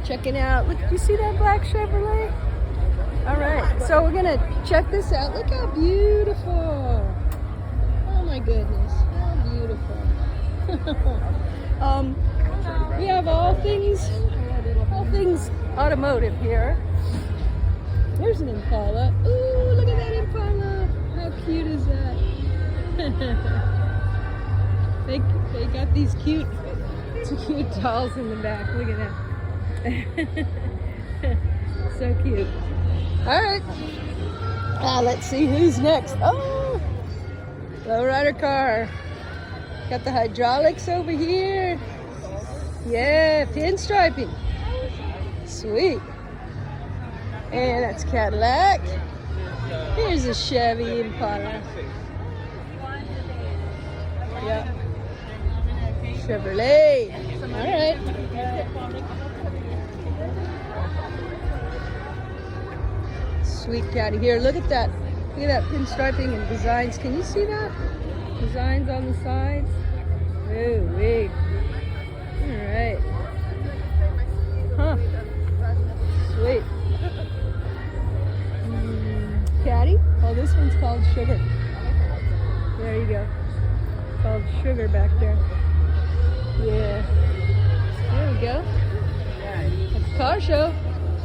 Checking out. Look, you see that black Chevrolet? All right, so we're gonna check this out. Look how beautiful. Oh my goodness, how beautiful. We have all things automotive here. There's an Impala. Ooh, look at that Impala. How cute is that? They got these cute dolls in the back. Look at that. So cute. All right. Let's see who's next. Oh, lowrider car. Got the hydraulics over here. Yeah, pinstriping. Sweet. And that's Cadillac. Here's a Chevy Impala. Yeah. Chevrolet. All right. Sweet caddy here. Look at that. Look at that pinstriping and designs. Can you see that? Designs on the sides. Oh, wait. All right. Huh. Sweet. Caddy? Oh, this one's called Sugar. There you go. It's called Sugar back there. Yeah. There we go. That's a car show.